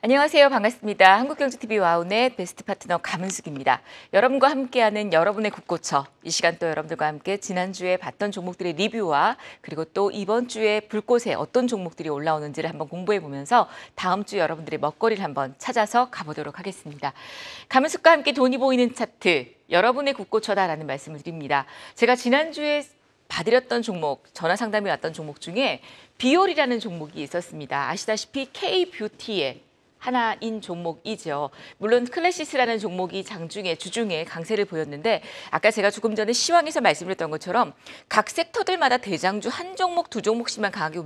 안녕하세요. 반갑습니다. 한국경제TV 와우넷 베스트 파트너 감은숙입니다. 여러분과 함께하는 여러분의 국고처. 이 시간 또 여러분들과 함께 지난주에 봤던 종목들의 리뷰와 그리고 또 이번 주에 불꽃에 어떤 종목들이 올라오는지를 한번 공부해보면서 다음 주 여러분들의 먹거리를 한번 찾아서 가보도록 하겠습니다. 감은숙과 함께 돈이 보이는 차트, 여러분의 국고처다라는 말씀을 드립니다. 제가 지난주에 봐드렸던 종목, 전화 상담이 왔던 종목 중에 비올이라는 종목이 있었습니다. 아시다시피 K뷰티의 하나인 종목이죠. 물론 클래시스라는 종목이 주중에 강세를 보였는데 아까 제가 조금 전에 시황에서 말씀드렸던 것처럼 각 섹터들마다 대장주 한 종목, 두 종목씩만 강하게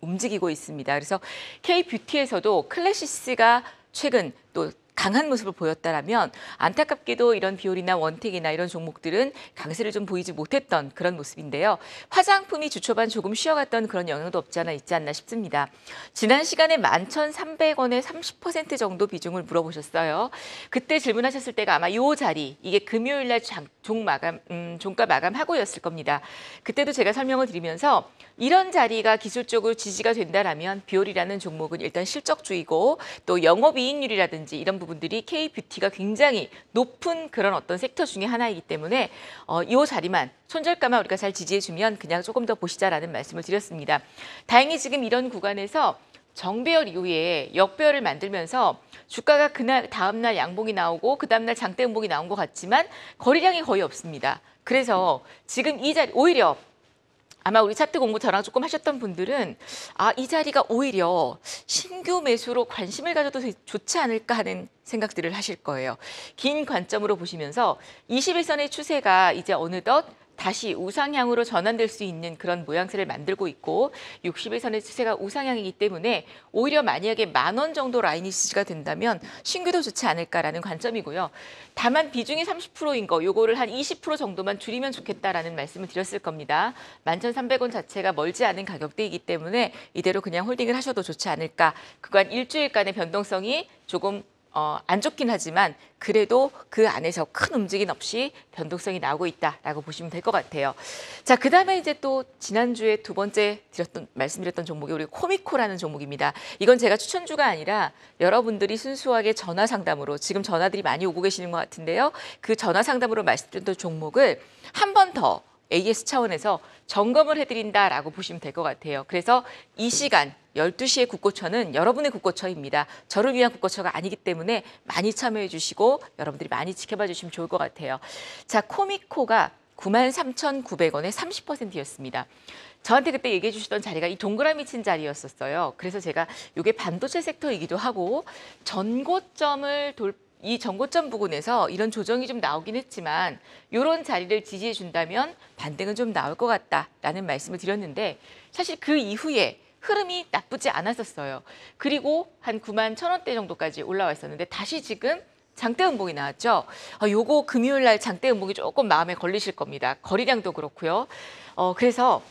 움직이고 있습니다. 그래서 K뷰티에서도 클래시스가 최근 또 강한 모습을 보였다라면 안타깝게도 이런 비올이나 원택이나 이런 종목들은 강세를 좀 보이지 못했던 그런 모습인데요. 화장품이 주초반 조금 쉬어갔던 그런 영향도 없지 않아 있지 않나 싶습니다. 지난 시간에 11,300원에 30% 정도 비중을 물어보셨어요. 그때 질문하셨을 때가 아마 이 자리, 이게 금요일 날 종가 마감하고였을 겁니다. 그때도 제가 설명을 드리면서 이런 자리가 기술적으로 지지가 된다라면 비올이라는 종목은 일단 실적주이고 또 영업이익률이라든지 이런 부분들이 K뷰티가 굉장히 높은 그런 어떤 섹터 중에 하나이기 때문에 이 자리만 손절가만 우리가 잘 지지해주면 그냥 조금 더 보시자라는 말씀을 드렸습니다. 다행히 지금 이런 구간에서 정배열 이후에 역배열을 만들면서 주가가 그날 다음날 양봉이 나오고 그 다음날 장대 음봉이 나온 것 같지만 거래량이 거의 없습니다. 그래서 지금 이 자리 오히려 아마 우리 차트 공부 저랑 조금 하셨던 분들은 이 자리가 오히려 신규 매수로 관심을 가져도 좋지 않을까 하는 생각들을 하실 거예요. 긴 관점으로 보시면서 21선의 추세가 이제 어느덧 다시 우상향으로 전환될 수 있는 그런 모양새를 만들고 있고 61선의 추세가 우상향이기 때문에 오히려 만약에 10,000원 정도 라인이 지지가 된다면 신규도 좋지 않을까라는 관점이고요. 다만 비중이 30%인 거 요거를 한 20% 정도만 줄이면 좋겠다라는 말씀을 드렸을 겁니다. 11,300원 자체가 멀지 않은 가격대이기 때문에 이대로 그냥 홀딩을 하셔도 좋지 않을까. 그간 일주일간의 변동성이 조금 안 좋긴 하지만 그래도 그 안에서 큰 움직임 없이 변동성이 나오고 있다라고 보시면 될 것 같아요. 자, 그다음에 이제 또 지난주에 두 번째 말씀드렸던 종목이 우리 코미코라는 종목입니다. 이건 제가 추천주가 아니라 여러분들이 순수하게 전화 상담으로 지금 전화들이 많이 오고 계시는 것 같은데요. 그 전화 상담으로 말씀드렸던 종목을 한 번 더 AS 차원에서 점검을 해드린다라고 보시면 될 것 같아요. 그래서 이 시간 12시의 국고처는 여러분의 국고처입니다. 저를 위한 국고처가 아니기 때문에 많이 참여해 주시고 여러분들이 많이 지켜봐 주시면 좋을 것 같아요. 자, 코미코가 93,900원에 30%였습니다. 저한테 그때 얘기해 주시던 자리가 이 동그라미 친 자리였었어요. 그래서 제가 이게 반도체 섹터이기도 하고 이 전고점 부근에서 이런 조정이 좀 나오긴 했지만 이런 자리를 지지해 준다면 반등은 좀 나올 것 같다라는 말씀을 드렸는데 사실 그 이후에 흐름이 나쁘지 않았었어요. 그리고 한 91,000원대 정도까지 올라와 있었는데 다시 지금 장대 음봉이 나왔죠. 요거 금요일 날 장대 음봉이 조금 마음에 걸리실 겁니다. 거래량도 그렇고요. 그래서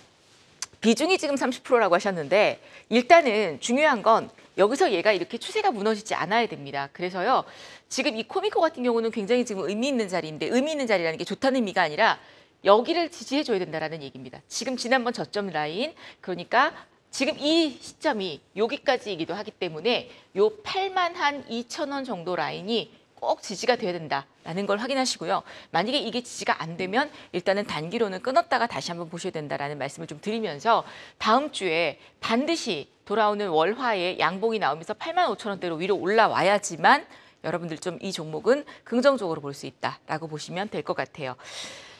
비중이 지금 30%라고 하셨는데 일단은 중요한 건 여기서 얘가 이렇게 추세가 무너지지 않아야 됩니다. 그래서요. 지금 이 코미코 같은 경우는 굉장히 지금 의미 있는 자리인데 의미 있는 자리라는 게 좋다는 의미가 아니라 여기를 지지해줘야 된다는 얘기입니다. 지금 지난번 저점 라인 그러니까 지금 이 시점이 여기까지이기도 하기 때문에 요 82,000원 정도 라인이 꼭 지지가 돼야 된다라는 걸 확인하시고요. 만약에 이게 지지가 안 되면 일단은 단기로는 끊었다가 다시 한번 보셔야 된다라는 말씀을 좀 드리면서 다음 주에 반드시 돌아오는 월화에 양봉이 나오면서 85,000원대로 위로 올라와야지만 여러분들 좀 이 종목은 긍정적으로 볼 수 있다라고 보시면 될 것 같아요.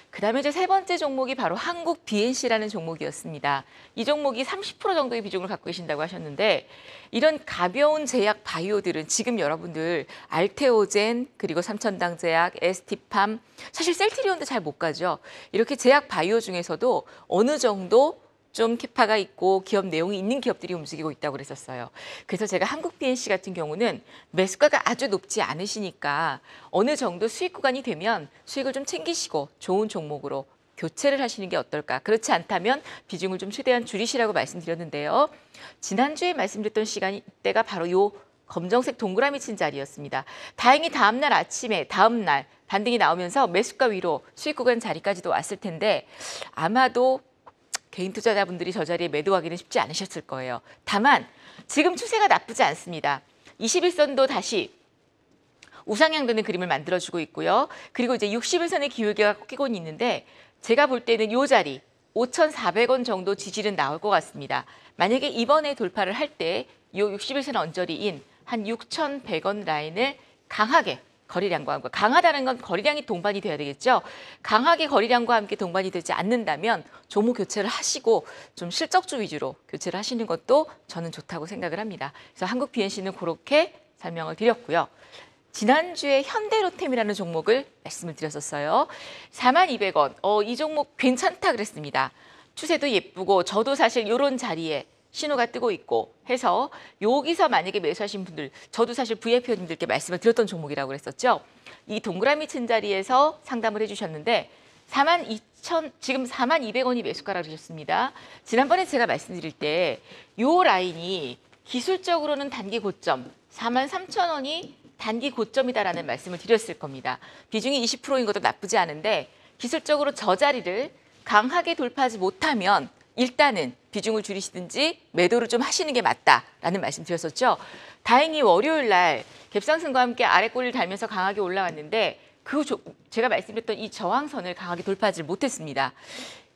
그다음에 이제 세 번째 종목이 바로 한국 BNC라는 종목이었습니다. 이 종목이 30% 정도의 비중을 갖고 계신다고 하셨는데 이런 가벼운 제약 바이오들은 지금 여러분들 알테오젠 그리고 삼천당제약, ST팜 사실 셀트리온도 잘 못 가죠. 이렇게 제약 바이오 중에서도 어느 정도 좀 캐파가 있고 기업 내용이 있는 기업들이 움직이고 있다고 그랬었어요. 그래서 제가 한국 BNC 같은 경우는 매수가가 아주 높지 않으시니까 어느 정도 수익 구간이 되면 수익을 좀 챙기시고 좋은 종목으로 교체를 하시는 게 어떨까. 그렇지 않다면 비중을 좀 최대한 줄이시라고 말씀드렸는데요. 지난주에 말씀드렸던 시간이 때가 바로 요 검정색 동그라미 친 자리였습니다. 다행히 다음날 아침에 다음날 반등이 나오면서 매수가 위로 수익 구간 자리까지도 왔을 텐데 아마도 개인 투자자분들이 저 자리에 매도하기는 쉽지 않으셨을 거예요. 다만 지금 추세가 나쁘지 않습니다. 21선도 다시 우상향 되는 그림을 만들어주고 있고요. 그리고 이제 61선의 기울기가 꺾이고 있는데 제가 볼 때는 이 자리 5,400원 정도 지지는 나올 것 같습니다. 만약에 이번에 돌파를 할 때 이 61선 언저리인 한 6,100원 라인을 강하게 거래량과 함께, 강하다는 건 거래량이 동반이 돼야 되겠죠. 강하게 거래량과 함께 동반이 되지 않는다면 종목 교체를 하시고 좀 실적주 위주로 교체를 하시는 것도 저는 좋다고 생각을 합니다. 그래서 한국 BNC는 그렇게 설명을 드렸고요. 지난주에 현대로템이라는 종목을 말씀을 드렸었어요. 42,200원. 이 종목 괜찮다 그랬습니다. 추세도 예쁘고 저도 사실 이런 자리에 신호가 뜨고 있고 해서 여기서 만약에 매수하신 분들, 저도 사실 VIP님들께 말씀을 드렸던 종목이라고 그랬었죠. 이 동그라미 친 자리에서 상담을 해주셨는데 42,000, 지금 42,200원이 매수가라고 하셨습니다. 지난번에 제가 말씀드릴 때 이 라인이 기술적으로는 단기 고점 43,000원이 단기 고점이다라는 말씀을 드렸을 겁니다. 비중이 20%인 것도 나쁘지 않은데 기술적으로 저 자리를 강하게 돌파하지 못하면 일단은 비중을 줄이시든지 매도를 좀 하시는 게 맞다라는 말씀 드렸었죠. 다행히 월요일 날 갭상승과 함께 아래 꼬리를 달면서 강하게 올라왔는데 제가 말씀드렸던 이 저항선을 강하게 돌파하지 못했습니다.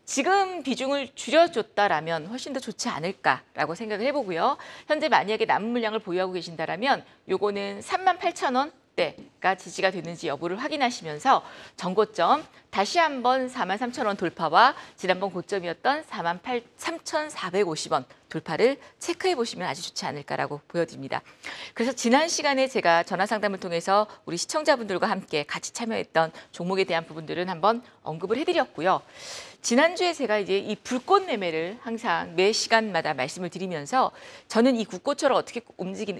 지금 비중을 줄여줬다라면 훨씬 더 좋지 않을까라고 생각을 해보고요. 현재 만약에 남은 물량을 보유하고 계신다라면 요거는 38,000원대가 지지가 되는지 여부를 확인하시면서 전고점 다시 한번 43,000원 돌파와 지난번 고점이었던 43,450원 돌파를 체크해 보시면 아주 좋지 않을까라고 보여집니다. 그래서 지난 시간에 제가 전화 상담을 통해서 우리 시청자분들과 함께 같이 참여했던 종목에 대한 부분들은 한번 언급을 해드렸고요. 지난주에 제가 이제 이 불꽃 매매를 항상 매 시간마다 말씀을 드리면서 저는 이 국고초를 어떻게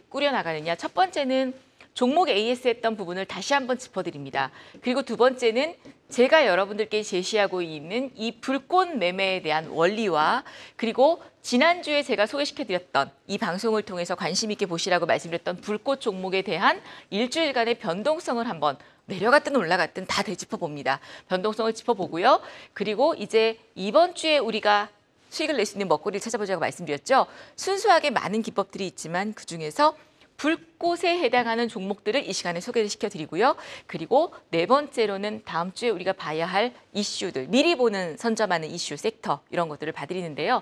꾸려나가느냐. 첫 번째는 종목 AS 했던 부분을 다시 한번 짚어드립니다. 그리고 두 번째는 제가 여러분들께 제시하고 있는 이 불꽃 매매에 대한 원리와 그리고 지난주에 제가 소개시켜드렸던 이 방송을 통해서 관심 있게 보시라고 말씀드렸던 불꽃 종목에 대한 일주일간의 변동성을 한번 내려갔든 올라갔든 다 되짚어 봅니다. 변동성을 짚어보고요. 그리고 이제 이번 주에 우리가 수익을 낼 수 있는 먹거리를 찾아보자고 말씀드렸죠. 순수하게 많은 기법들이 있지만 그중에서 불꽃에 해당하는 종목들을 이 시간에 소개를 시켜드리고요. 그리고 네 번째로는 다음 주에 우리가 봐야 할 이슈들, 미리 보는 선점하는 이슈, 섹터 이런 것들을 봐드리는데요.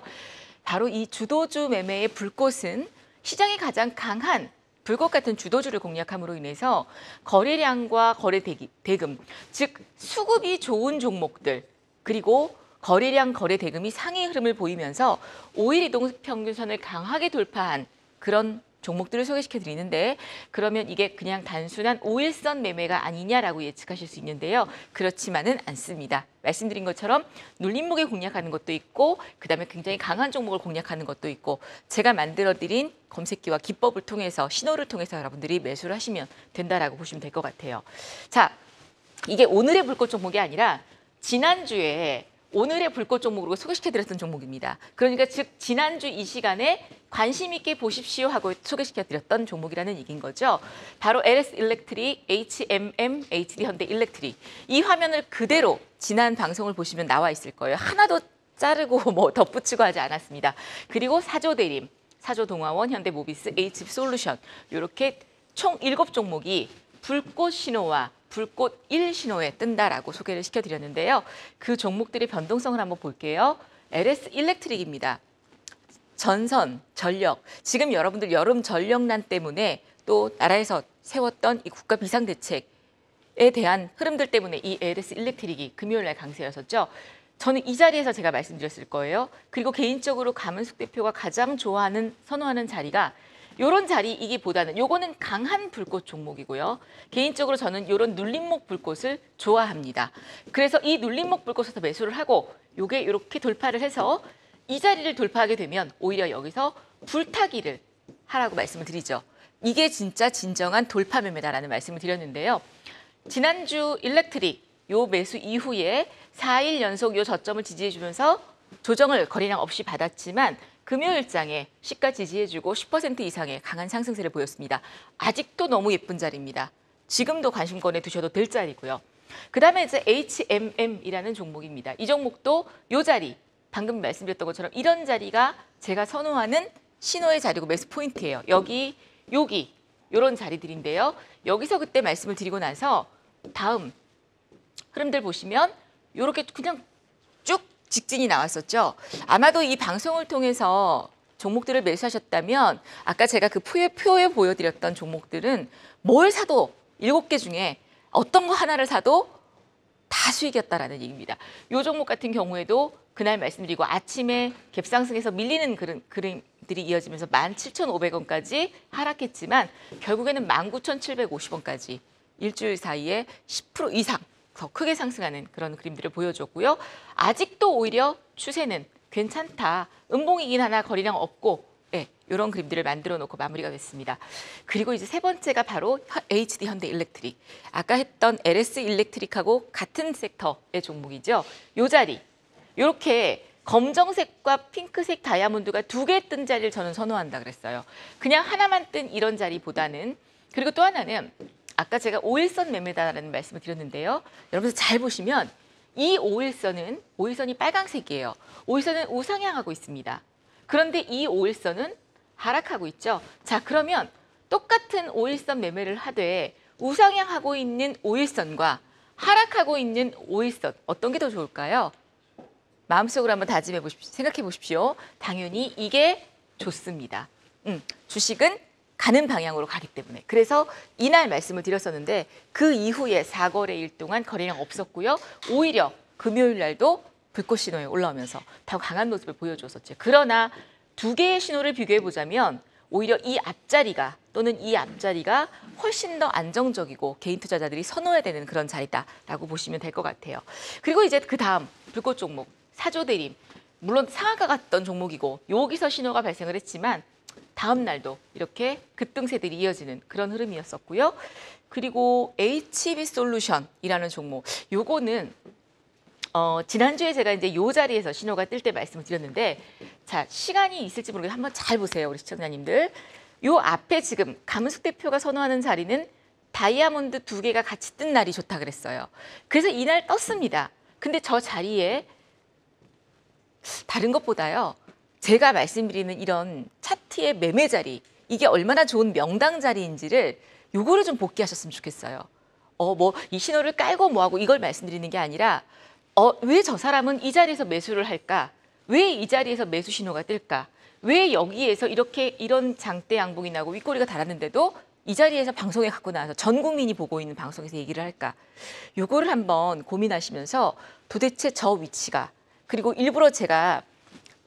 바로 이 주도주 매매의 불꽃은 시장이 가장 강한 불꽃 같은 주도주를 공략함으로 인해서 거래량과 거래 대금, 즉 수급이 좋은 종목들 그리고 거래량, 거래 대금이 상위 흐름을 보이면서 5일 이동평균선을 강하게 돌파한 그런 종목들을 소개시켜 드리는데 그러면 이게 그냥 단순한 5일선 매매가 아니냐라고 예측하실 수 있는데요. 그렇지만은 않습니다. 말씀드린 것처럼 눌림목에 공략하는 것도 있고 그다음에 굉장히 강한 종목을 공략하는 것도 있고 제가 만들어드린 검색기와 기법을 통해서 신호를 통해서 여러분들이 매수를 하시면 된다라고 보시면 될 것 같아요. 자, 이게 오늘의 불꽃 종목이 아니라 지난주에 오늘의 불꽃 종목으로 소개시켜드렸던 종목입니다. 그러니까 즉 지난주 이 시간에 관심 있게 보십시오 하고 소개시켜드렸던 종목이라는 얘기인 거죠. 바로 LS 일렉트릭, HMM, HD 현대 일렉트릭. 이 화면을 그대로 지난 방송을 보시면 나와 있을 거예요. 하나도 자르고 뭐 덧붙이고 하지 않았습니다. 그리고 사조대림, 사조동아원, 현대모비스, H솔루션 이렇게 총 7종목이 불꽃 신호와 불꽃 1 신호에 뜬다라고 소개를 시켜드렸는데요. 그 종목들의 변동성을 한번 볼게요. LS 일렉트릭입니다. 전선, 전력, 지금 여러분들 여름 전력난 때문에 또 나라에서 세웠던 이 국가 비상대책에 대한 흐름들 때문에 이 LS 일렉트릭이 금요일 날 강세였었죠. 저는 이 자리에서 제가 말씀드렸을 거예요. 그리고 개인적으로 감은숙 대표가 가장 좋아하는, 선호하는 자리가 요런 자리이기보다는 요거는 강한 불꽃 종목이고요. 개인적으로 저는 요런 눌림목 불꽃을 좋아합니다. 그래서 이 눌림목 불꽃에서 매수를 하고 요게 이렇게 돌파를 해서 이 자리를 돌파하게 되면 오히려 여기서 불타기를 하라고 말씀을 드리죠. 이게 진짜 진정한 돌파 매매다라는 말씀을 드렸는데요. 지난주 일렉트릭 요 매수 이후에 4일 연속 요 저점을 지지해주면서 조정을 거래량 없이 받았지만 금요일장에 시가 지지해주고 10% 이상의 강한 상승세를 보였습니다. 아직도 너무 예쁜 자리입니다. 지금도 관심권에 두셔도 될 자리고요. 그 다음에 이제 HMM이라는 종목입니다. 이 종목도 요 자리, 방금 말씀드렸던 것처럼 이런 자리가 제가 선호하는 신호의 자리고 매수 포인트예요. 여기 이런 자리들인데요. 여기서 그때 말씀을 드리고 나서 다음 흐름들 보시면 이렇게 그냥 쭉 직진이 나왔었죠. 아마도 이 방송을 통해서 종목들을 매수하셨다면 아까 제가 그 표에 보여드렸던 종목들은 뭘 사도 7개 중에 어떤 거 하나를 사도 다 수익이었다라는 얘기입니다. 이 종목 같은 경우에도 그날 말씀드리고 아침에 갭상승에서 밀리는 그림들이 이어지면서 17,500원까지 하락했지만 결국에는 19,750원까지 일주일 사이에 10% 이상 더 크게 상승하는 그런 그림들을 보여줬고요. 아직도 오히려 추세는 괜찮다. 음봉이긴 하나 거리량 없고 이런 그림들을 만들어 놓고 마무리가 됐습니다. 그리고 이제 세 번째가 바로 HD 현대일렉트릭. 아까 했던 LS 일렉트릭하고 같은 섹터의 종목이죠. 이 자리. 이렇게 검정색과 핑크색 다이아몬드가 2개 뜬 자리를 저는 선호한다 그랬어요. 그냥 하나만 뜬 이런 자리보다는. 그리고 또 하나는 아까 제가 5일선 매매다라는 말씀을 드렸는데요. 여러분들 잘 보시면 이 5일선이 빨강색이에요. 5일선은 우상향하고 있습니다. 그런데 이 5일선은 하락하고 있죠. 자, 그러면 똑같은 5일선 매매를 하되 우상향하고 있는 5일선과 하락하고 있는 5일선 어떤 게 더 좋을까요? 마음속으로 한번 다짐해 보십시오. 생각해 보십시오. 당연히 이게 좋습니다. 주식은 가는 방향으로 가기 때문에. 그래서 이날 말씀을 드렸었는데 그 이후에 4거래일 동안 거래량 없었고요. 오히려 금요일 날도 불꽃 신호에 올라오면서 더 강한 모습을 보여줬었죠. 그러나 2개의 신호를 비교해 보자면 오히려 이 앞자리가 또는 이 앞자리가 훨씬 더 안정적이고 개인 투자자들이 선호해야 되는 그런 자리다라고 보시면 될 것 같아요. 그리고 이제 그 다음 불꽃 종목 사조대림. 물론 상한가 갔던 종목이고 여기서 신호가 발생을 했지만 다음 날도 이렇게 급등세들이 이어지는 그런 흐름이었었고요. 그리고 HB솔루션이라는 종목. 요거는 지난주에 제가 이제 요 자리에서 신호가 뜰 때 말씀을 드렸는데 자, 시간이 있을지 모르겠는데 한번 잘 보세요. 우리 시청자님들. 요 앞에 지금 감은숙 대표가 선호하는 자리는 다이아몬드 2개가 같이 뜬 날이 좋다 그랬어요. 그래서 이날 떴습니다. 근데 저 자리에 다른 것보다요. 제가 말씀드리는 이런 차트의 매매 자리, 이게 얼마나 좋은 명당 자리인지를 요거를 좀 복귀하셨으면 좋겠어요. 뭐 이 신호를 깔고 뭐하고 이걸 말씀드리는 게 아니라 왜 저 사람은 이 자리에서 매수를 할까? 왜 이 자리에서 매수 신호가 뜰까? 왜 여기에서 이런 장대 양봉이 나고 윗꼬리가 달았는데도 이 자리에서 방송에 갖고 나와서 전 국민이 보고 있는 방송에서 얘기를 할까? 요거를 한번 고민하시면서 도대체 저 위치가 그리고 일부러 제가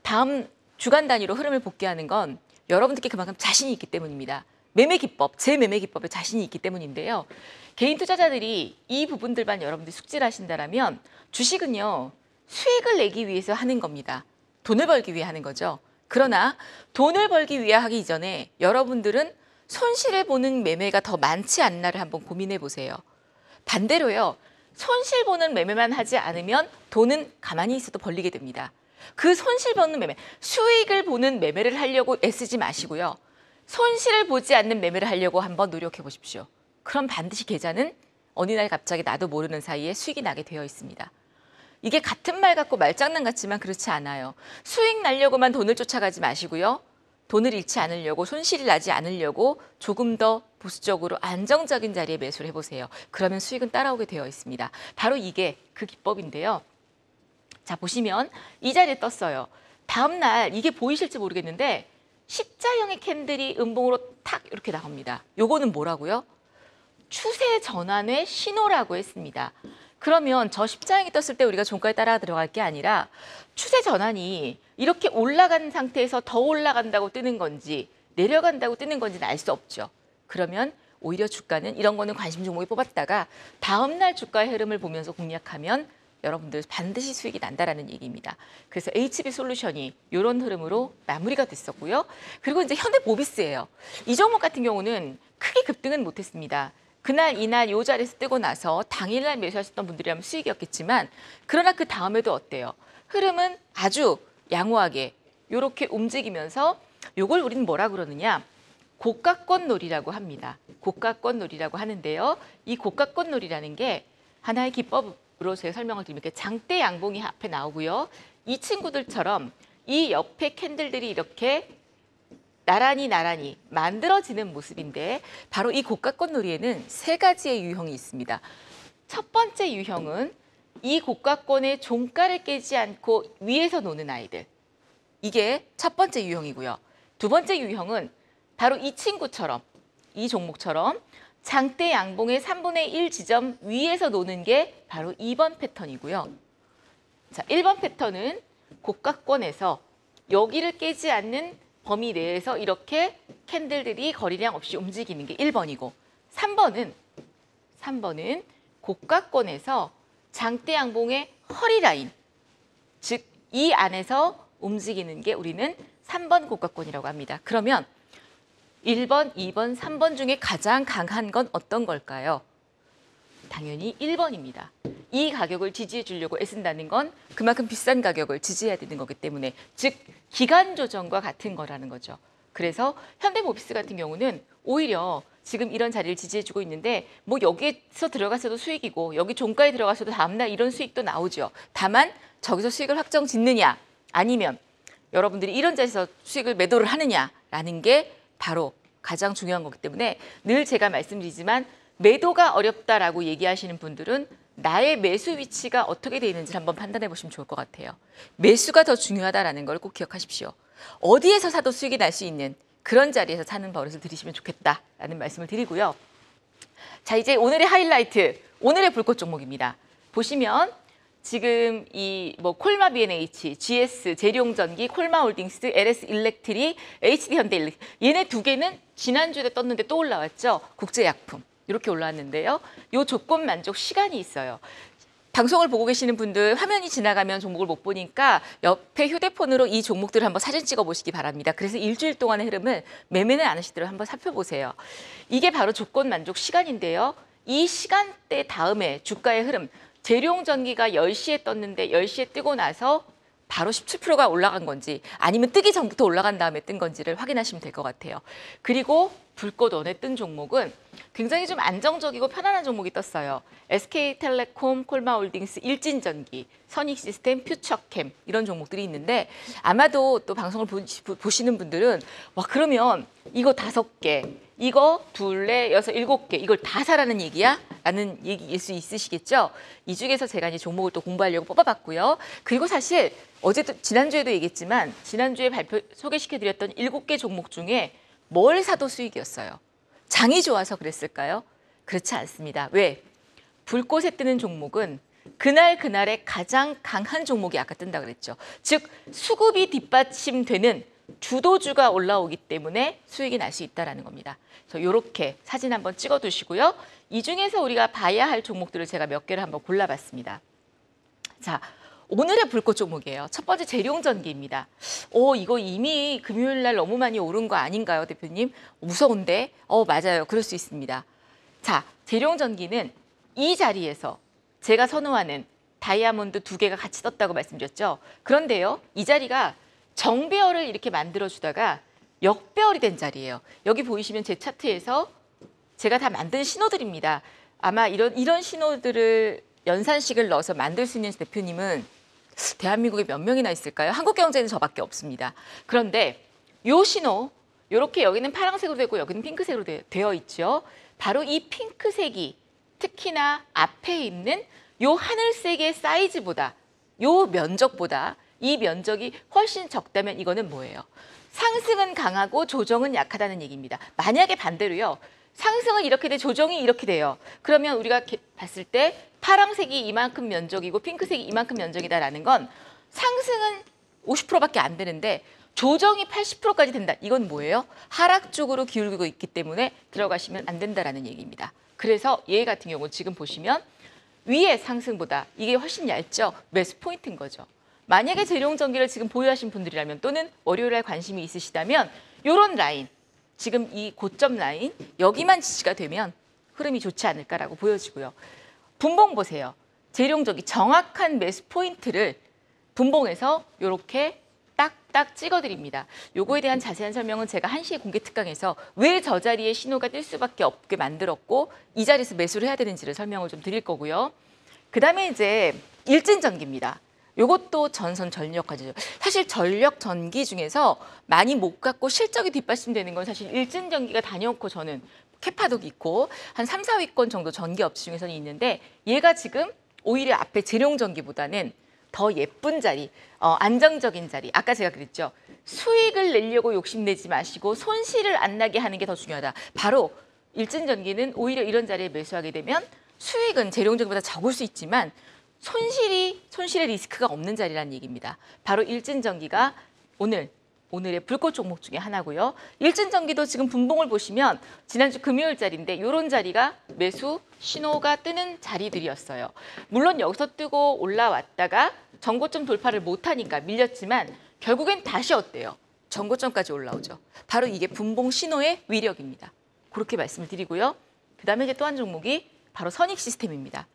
다음 주간 단위로 흐름을 복귀하는 건 여러분들께 그만큼 자신이 있기 때문입니다. 매매 기법, 제 매매 기법에 자신이 있기 때문인데요. 개인 투자자들이 이 부분들만 여러분들이 숙지를 하신다면 주식은요. 수익을 내기 위해서 하는 겁니다. 돈을 벌기 위해 하는 거죠. 그러나 돈을 벌기 위해 하기 이전에 여러분들은 손실을 보는 매매가 더 많지 않나를 한번 고민해 보세요. 반대로요. 손실 보는 매매만 하지 않으면 돈은 가만히 있어도 벌리게 됩니다. 그 손실 보는 매매, 수익을 보는 매매를 하려고 애쓰지 마시고요. 손실을 보지 않는 매매를 하려고 한번 노력해 보십시오. 그럼 반드시 계좌는 어느 날 갑자기 나도 모르는 사이에 수익이 나게 되어 있습니다. 이게 같은 말 같고 말장난 같지만 그렇지 않아요. 수익 날려고만 돈을 쫓아가지 마시고요. 돈을 잃지 않으려고 손실이 나지 않으려고 조금 더 보수적으로 안정적인 자리에 매수를 해보세요. 그러면 수익은 따라오게 되어 있습니다. 바로 이게 그 기법인데요. 자, 보시면 이 자리에 떴어요. 다음 날 이게 보이실지 모르겠는데 십자형의 캔들이 음봉으로 탁 이렇게 나옵니다. 요거는 뭐라고요? 추세 전환의 신호라고 했습니다. 그러면 저 십자형이 떴을 때 우리가 종가에 따라 들어갈 게 아니라 추세 전환이 이렇게 올라간 상태에서 더 올라간다고 뜨는 건지 내려간다고 뜨는 건지는 알 수 없죠. 그러면 오히려 주가는 이런 거는 관심 종목에 뽑았다가 다음 날 주가의 흐름을 보면서 공략하면 여러분들 반드시 수익이 난다라는 얘기입니다. 그래서 HB솔루션이 이런 흐름으로 마무리가 됐었고요. 그리고 이제 현대모비스예요. 이 종목 같은 경우는 크게 급등은 못했습니다. 그날 이날 요 자리에서 뜨고 나서 당일날 매수하셨던 분들이라면 수익이었겠지만 그러나 그 다음에도 어때요? 흐름은 아주 양호하게 이렇게 움직이면서 요걸 우리는 뭐라 그러느냐? 고가권 놀이라고 합니다. 고가권 놀이라고 하는데요. 이 고가권 놀이라는 게 하나의 기법으로 제가 설명을 드리면 이렇게 장대 양봉이 앞에 나오고요. 이 친구들처럼 이 옆에 캔들들이 이렇게 나란히 만들어지는 모습인데 바로 이 고가권 놀이에는 세 가지의 유형이 있습니다. 첫 번째 유형은 이 고가권의 종가를 깨지 않고 위에서 노는 아이들. 이게 첫 번째 유형이고요. 두 번째 유형은 바로 이 친구처럼, 이 종목처럼 장대 양봉의 3분의 1 지점 위에서 노는 게 바로 2번 패턴이고요. 자, 1번 패턴은 고가권에서 여기를 깨지 않는 범위 내에서 이렇게 캔들들이 거리량 없이 움직이는 게 1번이고 3번은 고가권에서 장대 양봉의 허리 라인, 즉 이 안에서 움직이는 게 우리는 3번 고가권이라고 합니다. 그러면 1번, 2번, 3번 중에 가장 강한 건 어떤 걸까요? 당연히 1번입니다. 이 가격을 지지해 주려고 애쓴다는 건 그만큼 비싼 가격을 지지해야 되는 거기 때문에, 즉 기간 조정과 같은 거라는 거죠. 그래서 현대모비스 같은 경우는 오히려 지금 이런 자리를 지지해 주고 있는데 뭐 여기에서 들어갔어도 수익이고 여기 종가에 들어갔어도 다음날 이런 수익도 나오죠. 다만 저기서 수익을 확정 짓느냐 아니면 여러분들이 이런 자리에서 수익을 매도를 하느냐라는 게 바로 가장 중요한 거기 때문에 늘 제가 말씀드리지만 매도가 어렵다라고 얘기하시는 분들은 나의 매수 위치가 어떻게 돼 있는지 한번 판단해 보시면 좋을 것 같아요. 매수가 더 중요하다라는 걸 꼭 기억하십시오. 어디에서 사도 수익이 날 수 있는 그런 자리에서 사는 버릇을 들이시면 좋겠다라는 말씀을 드리고요. 자, 이제 오늘의 하이라이트, 오늘의 불꽃 종목입니다. 보시면 지금 이 뭐 콜마 B&H, GS, 재룡전기, 콜마홀딩스, LS 일렉트릭, HD 현대일렉 얘네 두 개는 지난주에 떴는데 또 올라왔죠. 국제약품 이렇게 올라왔는데요. 요 조건 만족 시간이 있어요. 방송을 보고 계시는 분들 화면이 지나가면 종목을 못 보니까 옆에 휴대폰으로 이 종목들을 한번 사진 찍어 보시기 바랍니다. 그래서 일주일 동안의 흐름을 매매는 안 하시도록 한번 살펴보세요. 이게 바로 조건 만족 시간인데요. 이 시간대 다음에 주가의 흐름, 재룡전기가 10시에 떴는데 10시에 뜨고 나서 바로 17%가 올라간 건지 아니면 뜨기 전부터 올라간 다음에 뜬 건지를 확인하시면 될 것 같아요. 그리고 불꽃원에 뜬 종목은 굉장히 좀 안정적이고 편안한 종목이 떴어요. SK텔레콤, 콜마홀딩스, 일진전기, 선익시스템, 퓨처캠 이런 종목들이 있는데 아마도 또 방송을 보시는 분들은 와 그러면 이거 5개, 이거 2, 4, 6, 7개 이걸 다 사라는 얘기야? 라는 얘기일 수 있으시겠죠? 이 중에서 제가 이제 종목을 또 공부하려고 뽑아봤고요. 그리고 사실 어제도 지난주에도 얘기했지만 지난주에 소개시켜드렸던 7개 종목 중에 뭘 사도 수익이었어요. 장이 좋아서 그랬을까요? 그렇지 않습니다. 왜? 불꽃에 뜨는 종목은 그날의 가장 강한 종목이 아까 뜬다 그랬죠. 즉 수급이 뒷받침되는 주도주가 올라오기 때문에 수익이 날 수 있다는 겁니다. 그래서 이렇게 사진 한번 찍어 두시고요. 이 중에서 우리가 봐야 할 종목들을 제가 몇 개를 한번 골라봤습니다. 자, 오늘의 불꽃 종목이에요. 첫 번째 재룡전기입니다. 이거 이미 금요일 날 너무 많이 오른 거 아닌가요, 대표님? 무서운데? 맞아요. 그럴 수 있습니다. 자, 재룡전기는 이 자리에서 제가 선호하는 다이아몬드 2개가 같이 떴다고 말씀드렸죠. 그런데요, 이 자리가 정배열을 이렇게 만들어주다가 역배열이 된 자리예요. 여기 보이시면 제 차트에서 제가 다 만든 신호들입니다. 아마 이런 신호들을 연산식을 넣어서 만들 수 있는 대표님은 대한민국에 몇 명이나 있을까요? 한국경제는 저밖에 없습니다. 그런데 요 신호, 이렇게 여기는 파란색으로 되고 여기는 핑크색으로 되어 있죠. 바로 이 핑크색이 특히나 앞에 있는 요 하늘색의 사이즈보다, 요 면적보다 이 면적이 훨씬 적다면 이거는 뭐예요? 상승은 강하고 조정은 약하다는 얘기입니다. 만약에 반대로요. 상승은 이렇게 돼 조정이 이렇게 돼요. 그러면 우리가 봤을 때 파란색이 이만큼 면적이고 핑크색이 이만큼 면적이다라는 건 상승은 50%밖에 안 되는데 조정이 80%까지 된다. 이건 뭐예요? 하락 쪽으로 기울고 있기 때문에 들어가시면 안 된다라는 얘기입니다. 그래서 얘 같은 경우 지금 보시면 위의 상승보다 이게 훨씬 얇죠? 매수 포인트인 거죠. 만약에 재룡전기를 지금 보유하신 분들이라면 또는 월요일에 관심이 있으시다면 이런 라인, 지금 이 고점 라인 여기만 지지가 되면 흐름이 좋지 않을까라고 보여지고요. 분봉 보세요. 재룡전기 정확한 매수 포인트를 분봉에서 이렇게 딱딱 찍어드립니다. 요거에 대한 자세한 설명은 제가 1시에 공개 특강에서 왜 저 자리에 신호가 뜰 수밖에 없게 만들었고 이 자리에서 매수를 해야 되는지를 설명을 좀 드릴 거고요. 그다음에 이제 일진전기입니다. 요것도 전선 전력 과제죠. 사실 전력 전기 중에서 많이 못 갖고 실적이 뒷받침되는 건 사실 일진전기가 다녀오고 저는 캐파도 있고 한 3, 4위권 정도 전기업체 중에서는 있는데 얘가 지금 오히려 앞에 재룡전기보다는 더 예쁜 자리, 안정적인 자리. 아까 제가 그랬죠. 수익을 내려고 욕심내지 마시고 손실을 안 나게 하는 게 더 중요하다. 바로 일진전기는 오히려 이런 자리에 매수하게 되면 수익은 재룡전기보다 적을 수 있지만 손실의 리스크가 없는 자리라는 얘기입니다. 바로 일진전기가 오늘의 불꽃 종목 중에 하나고요. 일진전기도 지금 분봉을 보시면 지난주 금요일자리인데 이런 자리가 매수 신호가 뜨는 자리들이었어요. 물론 여기서 뜨고 올라왔다가 전고점 돌파를 못하니까 밀렸지만 결국엔 다시 어때요? 전고점까지 올라오죠. 바로 이게 분봉 신호의 위력입니다. 그렇게 말씀을 드리고요. 그다음에 이제 또 한 종목이 바로 선익 시스템입니다.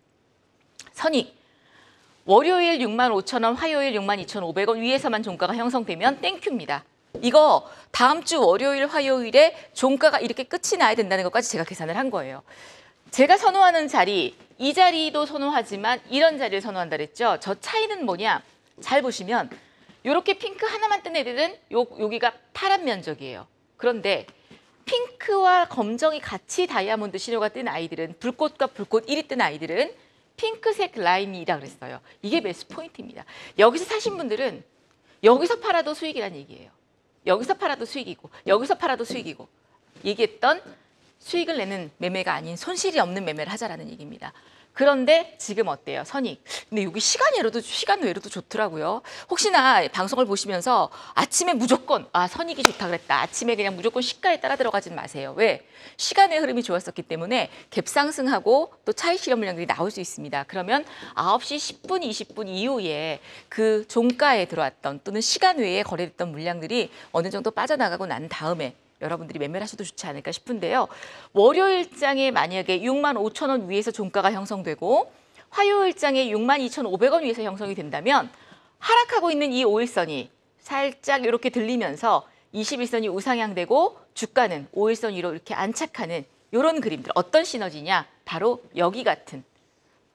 선익. 월요일 65,000원, 화요일 62,500원 위에서만 종가가 형성되면 땡큐입니다. 이거 다음 주 월요일, 화요일에 종가가 이렇게 끝이 나야 된다는 것까지 제가 계산을 한 거예요. 제가 선호하는 자리, 이 자리도 선호하지만 이런 자리를 선호한다 그랬죠. 저 차이는 뭐냐? 잘 보시면 이렇게 핑크 하나만 뜬 애들은 여기가 파란 면적이에요. 그런데 핑크와 검정이 같이 다이아몬드 신호가 뜬 아이들은 불꽃과 불꽃 1이 뜬 아이들은 핑크색 라인이라 그랬어요. 이게 매수 포인트입니다. 여기서 사신 분들은 여기서 팔아도 수익이라는 얘기예요. 여기서 팔아도 수익이고 여기서 팔아도 수익이고 얘기했던 수익을 내는 매매가 아닌 손실이 없는 매매를 하자라는 얘기입니다. 그런데 지금 어때요? 선익. 근데 여기 시간 외로도 좋더라고요. 혹시나 방송을 보시면서 아침에 무조건 선익이 좋다 그랬다. 아침에 그냥 무조건 시가에 따라 들어가진 마세요. 왜? 시간의 흐름이 좋았었기 때문에 갭 상승하고 또 차익 실현 물량들이 나올 수 있습니다. 그러면 9시 10분, 20분 이후에 그 종가에 들어왔던 또는 시간 외에 거래됐던 물량들이 어느 정도 빠져나가고 난 다음에 여러분들이 매매를 하셔도 좋지 않을까 싶은데요. 월요일장에 만약에 65,000원 위에서 종가가 형성되고 화요일장에 62,500원 위에서 형성이 된다면 하락하고 있는 이 5일선이 살짝 이렇게 들리면서 21선이 우상향되고 주가는 5일선 위로 이렇게 안착하는 이런 그림들. 어떤 시너지냐? 바로 여기 같은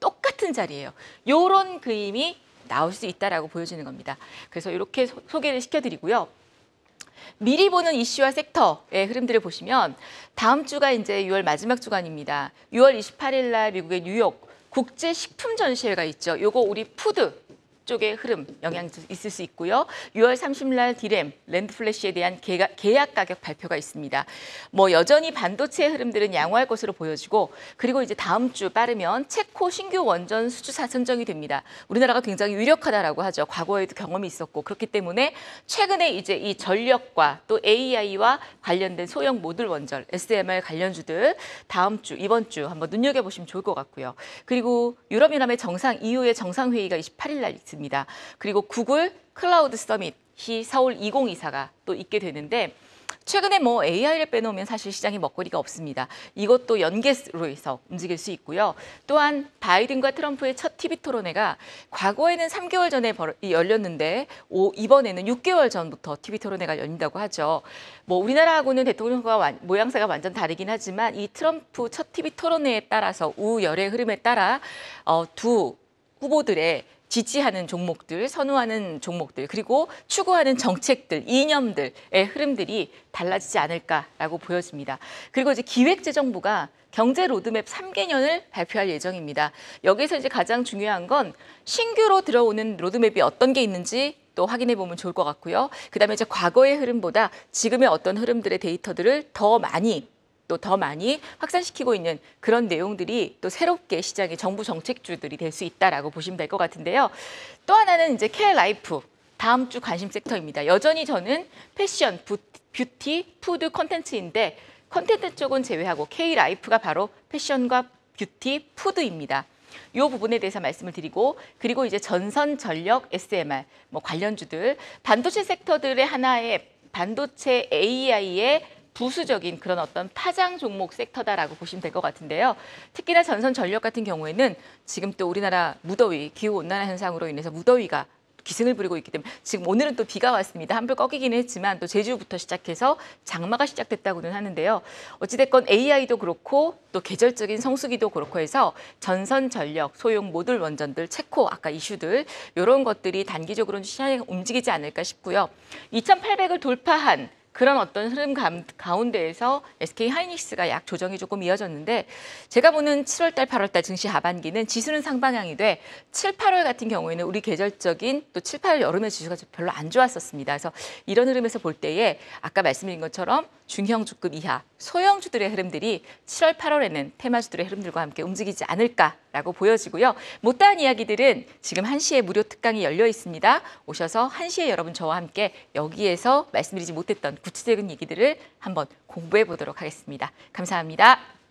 똑같은 자리예요. 이런 그림이 나올 수 있다라고 보여지는 겁니다. 그래서 이렇게 소개를 시켜드리고요. 미리 보는 이슈와 섹터의 흐름들을 보시면 다음 주가 이제 6월 마지막 주간입니다. 6월 28일 날 미국의 뉴욕 국제 식품 전시회가 있죠. 요거 우리 푸드 쪽의 흐름 영향 있을 수 있고요. 6월 30일 날 디램, 랜드플래시에 대한 계약 가격 발표가 있습니다. 뭐 여전히 반도체 흐름들은 양호할 것으로 보여지고 그리고 이제 다음 주 빠르면 체코 신규 원전 수주사 선정이 됩니다. 우리나라가 굉장히 유력하다라고 하죠. 과거에도 경험이 있었고 그렇기 때문에 최근에 이제 이 전력과 또 AI와 관련된 소형 모듈 원전, SMR 관련주들 다음 주, 이번 주 한번 눈여겨보시면 좋을 것 같고요. 그리고 유럽연합의 EU의 정상회의가 28일 날 있습니다. 그리고 구글 클라우드 서밋이 서울 2024가 또 있게 되는데 최근에 뭐 AI를 빼놓으면 사실 시장에 먹거리가 없습니다. 이것도 연계로 해서 움직일 수 있고요. 또한 바이든과 트럼프의 첫 TV 토론회가 과거에는 3개월 전에 열렸는데 이번에는 6개월 전부터 TV 토론회가 열린다고 하죠. 뭐 우리나라하고는 대통령과 모양새가 완전 다르긴 하지만 이 트럼프 첫 TV 토론회에 따라서 우열의 흐름에 따라 두 후보들의 지지하는 종목들, 선호하는 종목들, 그리고 추구하는 정책들, 이념들의 흐름들이 달라지지 않을까라고 보여집니다. 그리고 이제 기획재정부가 경제 로드맵 3개년을 발표할 예정입니다. 여기서 이제 가장 중요한 건 신규로 들어오는 로드맵이 어떤 게 있는지 또 확인해 보면 좋을 것 같고요. 그다음에 이제 과거의 흐름보다 지금의 어떤 흐름들의 데이터들을 더 많이 확산시키고 있는 그런 내용들이 또 새롭게 시장의 정부 정책주들이 될 수 있다라고 보시면 될 것 같은데요. 또 하나는 이제 K라이프 다음 주 관심 섹터입니다. 여전히 저는 패션, 뷰티, 푸드 콘텐츠인데 콘텐츠 쪽은 제외하고 K라이프가 바로 패션과 뷰티, 푸드입니다. 이 부분에 대해서 말씀을 드리고 그리고 이제 전선, 전력, SMR 뭐 관련주들 반도체 섹터들의 하나의 반도체 AI의 부수적인 그런 어떤 파장 종목 섹터다라고 보시면 될 것 같은데요. 특히나 전선 전력 같은 경우에는 지금 또 우리나라 무더위, 기후온난화 현상으로 인해서 무더위가 기승을 부리고 있기 때문에 지금 오늘은 또 비가 왔습니다. 한풀 꺾이긴 했지만 또 제주부터 시작해서 장마가 시작됐다고는 하는데요. 어찌됐건 AI도 그렇고 또 계절적인 성수기도 그렇고 해서 전선 전력, 소형 모듈 원전들, 체코 아까 이슈들 이런 것들이 단기적으로는 시장에 움직이지 않을까 싶고요. 2,800을 돌파한 그런 어떤 흐름 가운데에서 SK 하이닉스가 약 조정이 조금 이어졌는데 제가 보는 7월달, 8월달 증시 하반기는 지수는 상방향이 돼 7, 8월 같은 경우에는 우리 계절적인 또 7, 8월 여름의 지수가 별로 안 좋았었습니다. 그래서 이런 흐름에서 볼 때에 아까 말씀드린 것처럼 중형주급 이하 소형주들의 흐름들이 7월, 8월에는 테마주들의 흐름들과 함께 움직이지 않을까라고 보여지고요. 못다한 이야기들은 지금 1시에 무료 특강이 열려 있습니다. 오셔서 1시에 여러분 저와 함께 여기에서 말씀드리지 못했던 구체적인 얘기들을 한번 공부해 보도록 하겠습니다. 감사합니다.